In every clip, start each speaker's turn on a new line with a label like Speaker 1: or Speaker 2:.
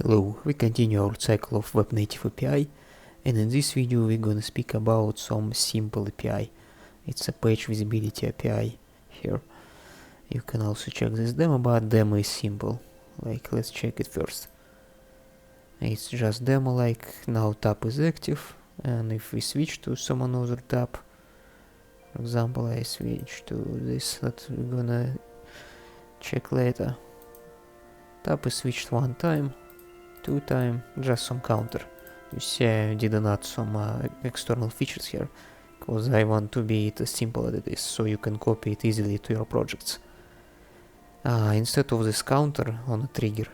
Speaker 1: Hello, we continue our cycle of Web Native API, and in this video we're gonna speak about some simple API. It's a page visibility API here. You can also check this demo, but demo is simple. Let's check it first. It's just demo, now tab is active, and if we switch to some another tab, for example, I switch to this that we're gonna check later. Tab is switched one time, two time, just some counter. You see I didn't add some external features here, because I want to be it as simple as it is, so you can copy it easily to your projects. Instead of this counter on a trigger,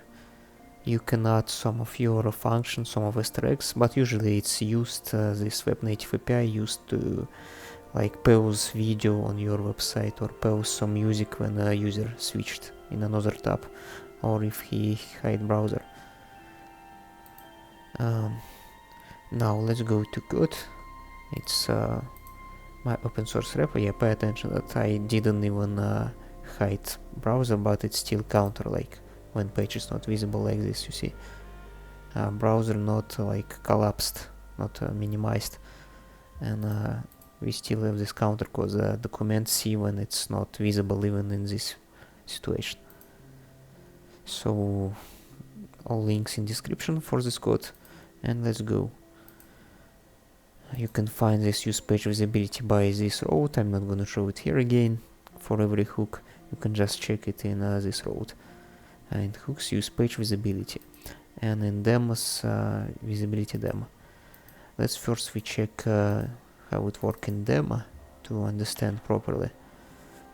Speaker 1: you can add some of your functions, some of Easter eggs, but usually it's used, this Web Native API used to pause video on your website or pause some music when a user switched in another tab, or if he hide browser. Now let's go to code. It's my open source repo. Yeah, pay attention that I didn't even hide browser, but it's still counter, when page is not visible like this, you see. Browser not collapsed, not minimized, and we still have this counter because the command see when it's not visible even in this situation. So all links in description for this code, and let's go. You can find this use page visibility by this route. I'm not gonna show it here again. For every hook you can just check it in this route. And hooks use page visibility, and in demos visibility demo. Let's first we check how it works in demo to understand properly.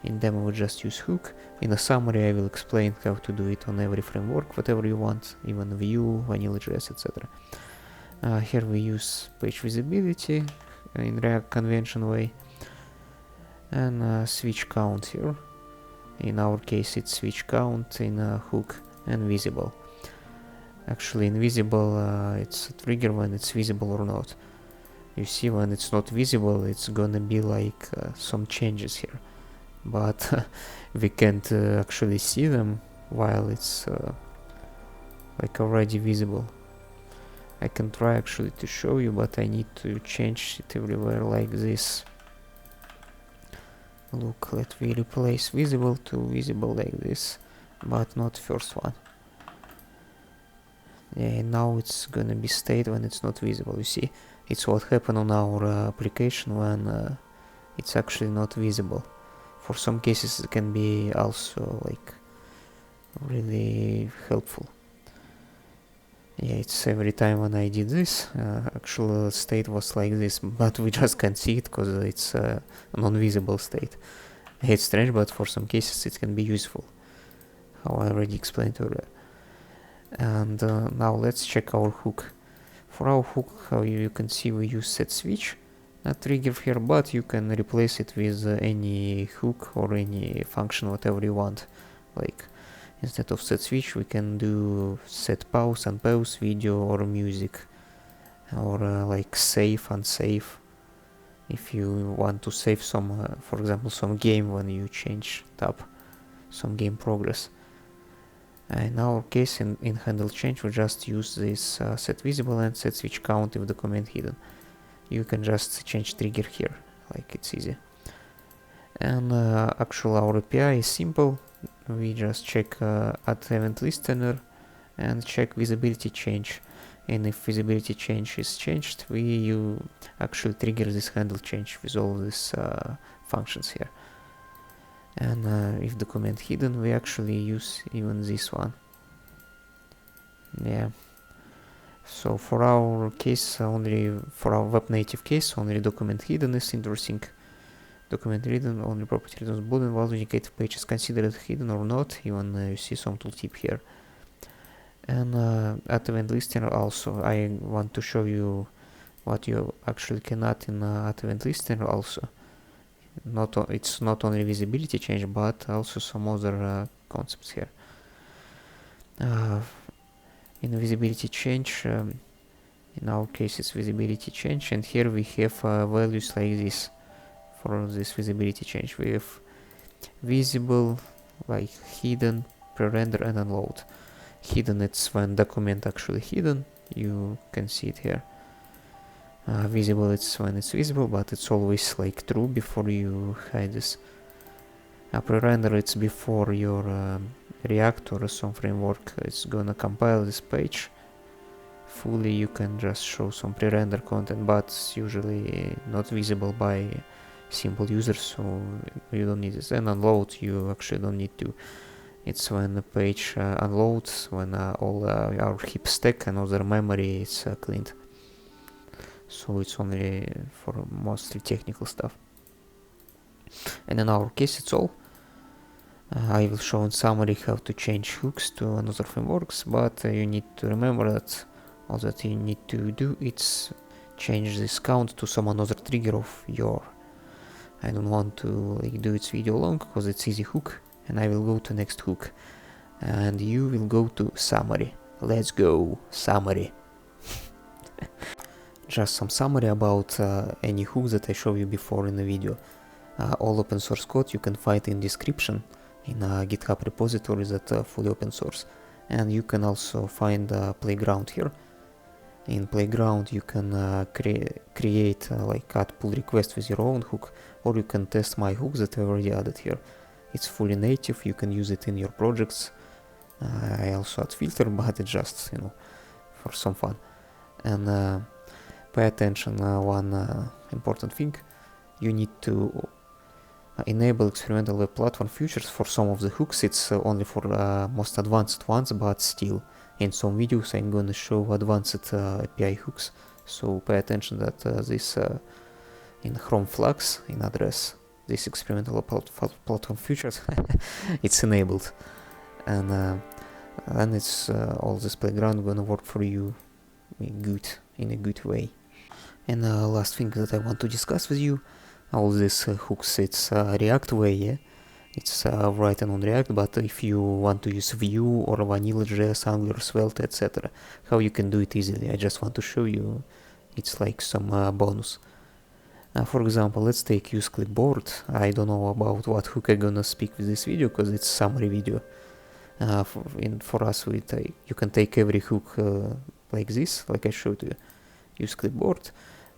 Speaker 1: In demo we just use hook. In a summary I will explain how to do it on every framework, whatever you want, even Vue, VanillaJS, etc. Here we use page visibility in React convention way, and switch count here. In our case it's switch count in hook, and visible. Actually invisible, it's a trigger when it's visible or not. You see when it's not visible it's gonna be some changes here, but we can't actually see them while it's already visible. I can try actually to show you, but I need to change it everywhere like this. Look, let me replace visible to visible like this, but not first one. Yeah, now it's gonna be state when it's not visible. You see, it's what happened on our application when it's actually not visible. For some cases it can be also really helpful. Yeah, it's every time when I did this, actual state was like this, but we just can't see it because it's a non-visible state. It's strange, but for some cases it can be useful, how I already explained earlier. And now let's check our hook. For our hook, how you can see we use setSwitch, not trigger here, but you can replace it with any hook or any function, whatever you want. Instead of setSwitch we can do set pause, unpause video or music, or save, unsave. If you want to save some, for example, some game when you change tab, some game progress. In our case, in handle change we just use this set visible and set switch count if the command hidden. You can just change trigger here, it's easy. And actually our API is simple. We just check add event listener and check visibility change, and if visibility change is changed, you actually trigger this handle change with all these functions here. And if the command hidden, we actually use even this one. Yeah. So for our case, only for our web native case, only document hidden is interesting. Document hidden, only property returns boolean value indicate if page is considered hidden or not. Even you see some tooltip here. And at event listener also, I want to show you what you actually can add in at event listener also. It's not only visibility change, but also some other concepts here. In visibility change, in our case it's visibility change, and here we have values like this. For this visibility change we have visible, hidden, pre-render and unload. Hidden, it's when document actually hidden. You can see it here. Visible, it's when it's visible, but it's always like true before you hide this. Pre-render, it's before your React or some framework it's gonna compile this page fully. You can just show some pre-render content, but it's usually not visible by simple users, so you don't need this. And unload, you actually don't need to. It's when the page unloads, when all our heap stack and other memory is cleaned. So it's only for mostly technical stuff. And in our case, it's all. I will show in summary how to change hooks to another frameworks, but you need to remember that all that you need to do is change this count to some another trigger of your. I don't want to like do its video long because it's easy hook, and I will go to next hook, and you will go to summary. Let's go summary. Just some summary about any hook that I showed you before in the video. All open source code you can find in description in a GitHub repository that fully open source, and you can also find a playground here. In playground you can create like add pull request with your own hook, or you can test my hooks that I already added here. It's fully native, you can use it in your projects. I also add filter, but it's just, you know, for some fun. And pay attention, one important thing, you need to enable experimental web platform features for some of the hooks. It's only for most advanced ones, but still in some videos I'm gonna show advanced API hooks, so pay attention that this in Chrome Flux in address, this experimental platform features it's enabled, and then it's all this playground gonna work for you in a good way. And last thing that I want to discuss with you, all these hooks, it's React way, yeah? It's written on React, but if you want to use Vue or VanillaJS, Angular, Svelte, etc., how you can do it easily. I just want to show you, it's like some bonus. For example, let's take use clipboard. I don't know about what hook I'm gonna speak with this video, because it's summary video. For us, you can take every hook like this, like I showed you. Use clipboard,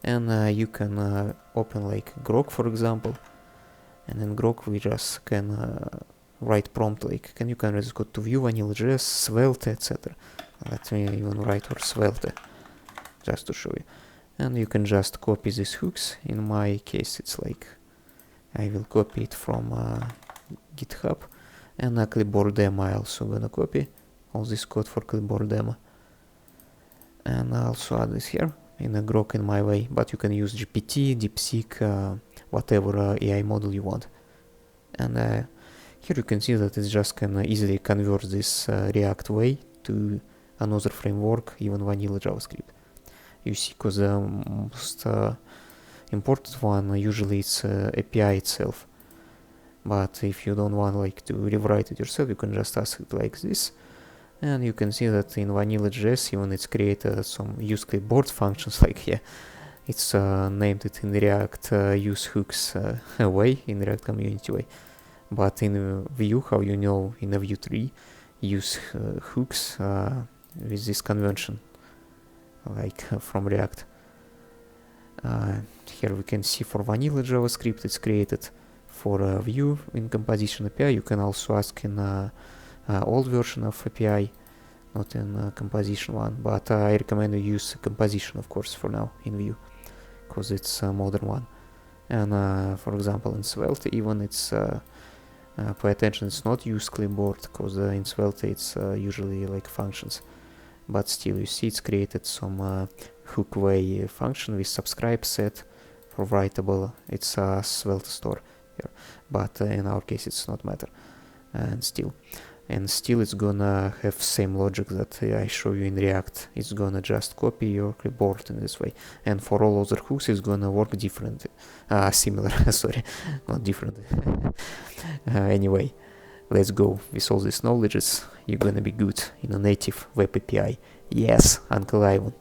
Speaker 1: and you can open like Grok, for example, and in Grok we just can write prompt like you can just go to Vue, VanillaJS, Svelte, etc. Let me even write for Svelte just to show you, and you can just copy these hooks. In my case it's like I will copy it from GitHub, and a clipboard demo I also gonna copy all this code for clipboard demo, and I also add this here in a Grok in my way, but you can use GPT, DeepSeek, whatever AI model you want. And here you can see that it just can easily convert this React way to another framework, even vanilla JavaScript. You see, because the most important one usually it's API itself. But if you don't want like to rewrite it yourself, you can just ask it like this. And you can see that in VanillaJS even it's created some use clipboard functions, like it's named it in React use hooks way, in React community way. But in Vue, how you know in a Vue 3, use hooks with this convention, like from React. Here we can see for vanilla JavaScript it's created for Vue in composition API. You can also ask in old version of API, not in composition one, but I recommend you use composition, of course, for now in Vue, because it's a modern one. And for example, in Svelte, even it's pay attention, it's not use clipboard, because in Svelte it's usually like functions, but still you see it's created some hook way function with subscribe set for writable. It's a Svelte store here, but in our case it's not matter, and still it's gonna have same logic that I show you in React. It's gonna just copy your clipboard in this way, and for all other hooks it's gonna work different, similar, sorry, not different. Anyway, let's go. With all these knowledges, you're gonna be good in a native web API. Yes, Uncle Ivan.